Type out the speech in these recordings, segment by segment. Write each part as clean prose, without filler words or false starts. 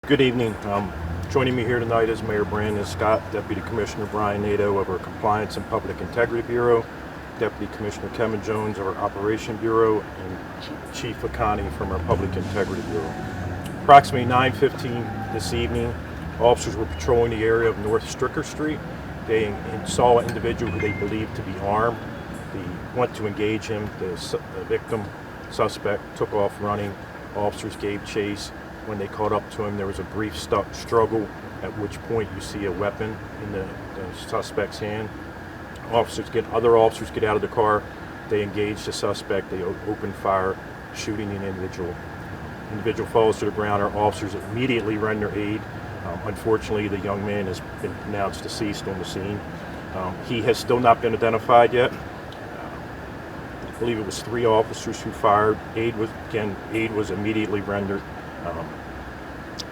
Good evening. Joining me here tonight is Mayor Brandon Scott, Deputy Commissioner Brian Nato of our Compliance and Public Integrity Bureau, Deputy Commissioner Kevin Jones of our Operation Bureau, and Chief Akani from our Public Integrity Bureau. Approximately 9:15 this evening, officers were patrolling the area of North Stricker Street. They saw an individual who they believed to be armed. They went to engage him. The victim suspect took off running. Officers gave chase. When they caught up to him, there was a brief struggle, at which point you see a weapon in the suspect's hand. Other officers get out of the car. They engage the suspect. They open fire, shooting the individual. Individual falls to the ground. Our officers immediately render aid. Unfortunately, the young man has been pronounced deceased on the scene. He has still not been identified yet. I believe it was 3 officers who fired. Aid was immediately rendered.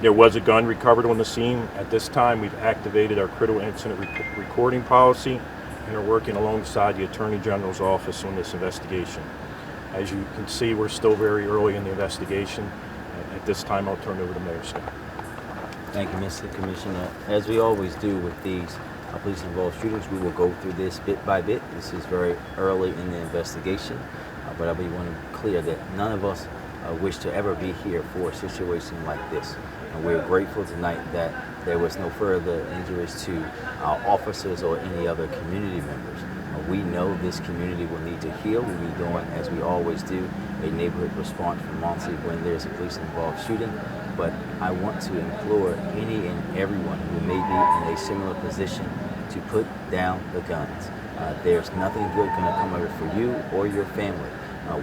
There was a gun recovered on the scene. At this time, we've activated our critical incident recording policy and are working alongside the Attorney General's office on this investigation. As you can see, we're still very early in the investigation. At this time, I'll turn it over to Mayor Scott. Thank you, Mr. Commissioner. As we always do with these police-involved shootings, we will go through this bit by bit. This is very early in the investigation, but I want to be clear that none of us wish to ever be here for a situation like this. And we're grateful tonight that there was no further injuries to our officers or any other community members. We know this community will need to heal. We'll be doing, as we always do, a neighborhood response from Muncie when there's a police-involved shooting. But I want to implore any and everyone who may be in a similar position to put down the guns. There's nothing good going to come of it for you or your family.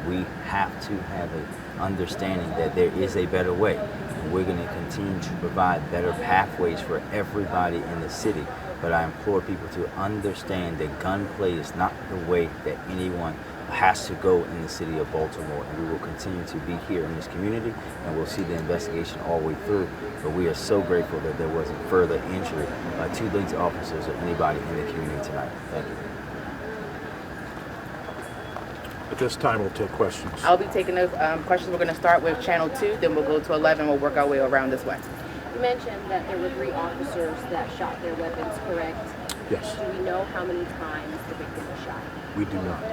We have to have an understanding that there is a better way. And we're going to continue to provide better pathways for everybody in the city. But I implore people to understand that gunplay is not the way that anyone has to go in the city of Baltimore. And we will continue to be here in this community, and we'll see the investigation all the way through. But we are so grateful that there wasn't further injury to these officers or anybody in the community tonight. Thank you. At this time, we'll take questions. I'll be taking those questions. We're going to start with channel 2, then we'll go to 11. We'll work our way around this way. You mentioned that there were 3 officers that shot their weapons, correct? Yes. Do we know how many times the victim was shot? We do not.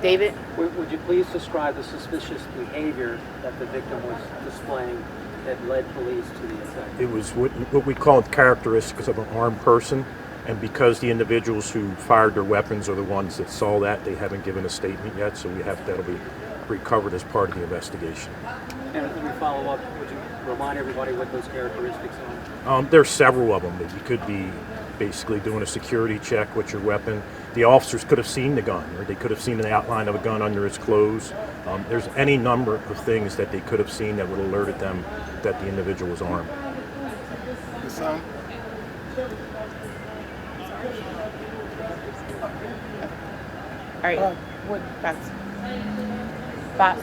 David? Would you please describe the suspicious behavior that the victim was displaying that led police to the attack? It was what we call characteristics of an armed person. And because the individuals who fired their weapons are the ones that saw that, they haven't given a statement yet, so that'll be recovered as part of the investigation. And as we follow up, would you remind everybody what those characteristics are? There's several of them. You could be basically doing a security check with your weapon. The officers could have seen the gun, or they could have seen the outline of a gun under his clothes. There's any number of things that they could have seen that would have alerted them that the individual was armed. The son? All right. What? Fox?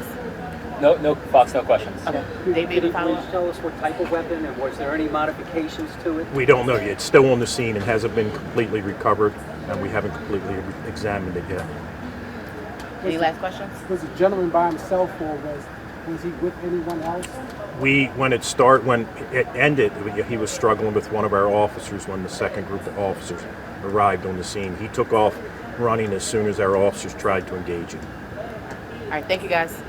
No, Fox, no questions. Okay. Could David, you follow please up? tell us what type of weapon and was there any modifications to it? We don't know yet. It's still on the scene and hasn't been completely recovered, and we haven't completely examined it yet. Any last questions? Was the gentleman by himself, or was he with anyone else? When it ended, he was struggling with one of our officers when the second group of officers arrived on the scene. He took off running as soon as our officers tried to engage him. All right. Thank you, guys.